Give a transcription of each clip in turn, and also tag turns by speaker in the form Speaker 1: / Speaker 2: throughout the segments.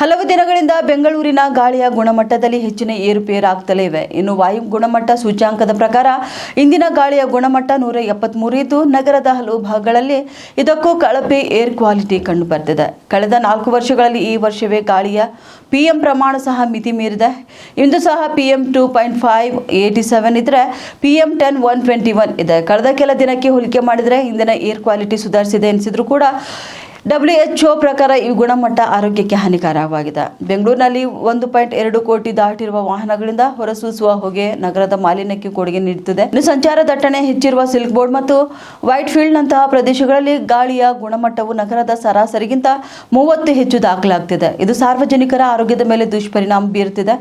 Speaker 1: ಹಲವು ದಿನಗಳಿಂದ ಬೆಂಗಳೂರಿನ ಗಾಳಿಯ ಗುಣಮಟ್ಟದಲ್ಲಿ ಹೆಚ್ಚಿನ ಏರುಪೇರಾಗುತ್ತಲೇ ಇವೆ. ಇನ್ನು ವಾಯು ಗುಣಮಟ್ಟ ಸೂಚ್ಯಂಕದ ಪ್ರಕಾರ ಇಂದಿನ ಗಾಳಿಯ ಗುಣಮಟ್ಟ 173 ಇದ್ದು, ನಗರದ ಹಲವು ಭಾಗಗಳಲ್ಲಿ ಇದಕ್ಕೂ ಕಳಪೆ ಏರ್ ಕ್ವಾಲಿಟಿ ಕಂಡುಬರ್ತಿದೆ. ಕಳೆದ 4 ವರ್ಷಗಳಲ್ಲಿ ಈ ವರ್ಷವೇ ಗಾಳಿಯ PM ಪ್ರಮಾಣ ಸಹ ಮಿತಿ ಮೀರಿದೆ. ಇಂದು ಸಹ PM 2.5 87 ಇದ್ರೆ PM10 121 ಇದೆ. ಕಳೆದ ಕೆಲ ದಿನಕ್ಕೆ ಹೋಲಿಕೆ ಮಾಡಿದರೆ ಇಂದಿನ ಏರ್ ಕ್ವಾಲಿಟಿ ಸುಧಾರಿಸಿದೆ ಎನಿಸಿದ್ರು ಕೂಡ WHO ಪ್ರಕಾರ ಈ ಗುಣಮಟ್ಟ ಆರೋಗ್ಯಕ್ಕೆ ಹಾನಿಕಾರಕವಾಗಿದೆ. ಬೆಂಗಳೂರಿನಲ್ಲಿ 1.2 ಕೋಟಿ ದಾಟಿರುವ ವಾಹನಗಳಿಂದ ಹೊರಸೂಸುವ ಹೊಗೆ ನಗರದ ಮಾಲಿನ್ಯಕ್ಕೆ ಕೊಡುಗೆ ನೀಡುತ್ತಿದೆ. ಇನ್ನು ಸಂಚಾರ ದಟ್ಟಣೆ ಹೆಚ್ಚಿರುವ ಸಿಲ್ಕ್ ಬೋರ್ಡ್ ಮತ್ತು ವೈಟ್ ಫೀಲ್ಡ್ ನಂತಹ ಪ್ರದೇಶಗಳಲ್ಲಿ ಗಾಳಿಯ ಗುಣಮಟ್ಟವು ನಗರದ ಸರಾಸರಿಗಿಂತ 30 ಹೆಚ್ಚು ದಾಖಲಾಗುತ್ತಿದೆ. ಇದು ಸಾರ್ವಜನಿಕರ ಆರೋಗ್ಯದ ಮೇಲೆ ದುಷ್ಪರಿಣಾಮ ಬೀರುತ್ತಿದೆ.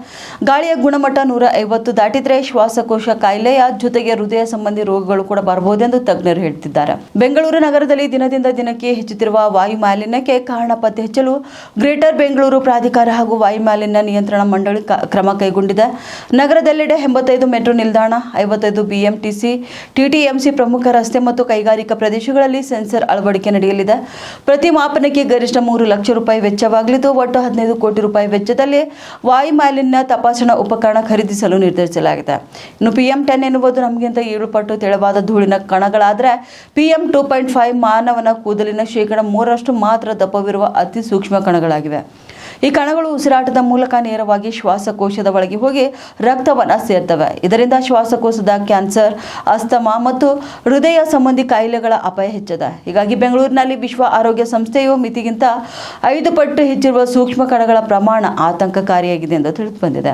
Speaker 1: ಗಾಳಿಯ ಗುಣಮಟ್ಟ 150 ದಾಟಿದ್ರೆ ಶ್ವಾಸಕೋಶ ಕಾಯಿಲೆಯ ಜೊತೆಗೆ ಹೃದಯ ಸಂಬಂಧಿ ರೋಗಗಳು ಕೂಡ ಬರಬಹುದೆಂದು ತಜ್ಞರು ಹೇಳ್ತಿದ್ದಾರೆ. ಬೆಂಗಳೂರು ನಗರದಲ್ಲಿ ದಿನದಿಂದ ದಿನಕ್ಕೆ ಹೆಚ್ಚುತ್ತಿರುವ ವಾಯು ಮಾಲಿನ್ಯಕ್ಕೆ ಕಾರಣ ಪತ್ತೆ ಹಚ್ಚಲು ಗ್ರೇಟರ್ ಬೆಂಗಳೂರು ಪ್ರಾಧಿಕಾರ ಹಾಗೂ ವಾಯು ಮಾಲಿನ್ಯ ನಿಯಂತ್ರಣ ಮಂಡಳಿ ಕ್ರಮ ಕೈಗೊಂಡಿದೆ. ನಗರದೆಲ್ಲೆಡೆ 85 ಮೆಟ್ರೋ ನಿಲ್ದಾಣ, 55 BMTC, TTMC ಪ್ರಮುಖ ರಸ್ತೆ ಮತ್ತು ಕೈಗಾರಿಕಾ ಪ್ರದೇಶಗಳಲ್ಲಿ ಸೆನ್ಸರ್ ಅಳವಡಿಕೆ ನಡೆಯಲಿದೆ. ಪ್ರತಿ ಮಾಪನಕ್ಕೆ ಗರಿಷ್ಠ 3 ಲಕ್ಷ ರೂಪಾಯಿ ವೆಚ್ಚವಾಗಲಿದ್ದು, ಒಟ್ಟು 15 ಕೋಟಿ ರೂಪಾಯಿ ವೆಚ್ಚದಲ್ಲಿ ವಾಯು ಮಾಲಿನ್ಯ ತಪಾಸಣಾ ಉಪಕರಣ ಖರೀದಿಸಲು ನಿರ್ಧರಿಸಲಾಗಿದೆ. ಇನ್ನು PM10 ಎನ್ನುವುದು ನಮಗಿಂತ 7 ಪಟ್ಟು ತೆಳುವಾದ ಧೂಳಿನ ಕಣಗಳಾದರೆ PM 2.5 ಮಾನವನ ಕೂದಲಿನ 3% ಮಾತ್ರ ದಪ್ಪವಿರುವ ಅತಿ ಸೂಕ್ಷ್ಮ ಕಣಗಳಾಗಿವೆ. ಈ ಕಣಗಳು ಉಸಿರಾಟದ ಮೂಲಕ ನೇರವಾಗಿ ಶ್ವಾಸಕೋಶದ ಒಳಗೆ ಹೋಗಿ ರಕ್ತವನ್ನು ಸೇರ್ತವೆ. ಇದರಿಂದ ಶ್ವಾಸಕೋಶದ ಕ್ಯಾನ್ಸರ್, ಅಸ್ತಮಾ ಮತ್ತು ಹೃದಯ ಸಂಬಂಧಿ ಕಾಯಿಲೆಗಳ ಅಪಾಯ ಹೆಚ್ಚಿದೆ. ಹೀಗಾಗಿ ಬೆಂಗಳೂರಿನಲ್ಲಿ ವಿಶ್ವ ಆರೋಗ್ಯ ಸಂಸ್ಥೆಯು ಮಿತಿಗಿಂತ 5 ಪಟ್ಟು ಹೆಚ್ಚಿರುವ ಸೂಕ್ಷ್ಮ ಕಣಗಳ ಪ್ರಮಾಣ ಆತಂಕಕಾರಿಯಾಗಿದೆ ಎಂದು ತಿಳಿದುಬಂದಿದೆ.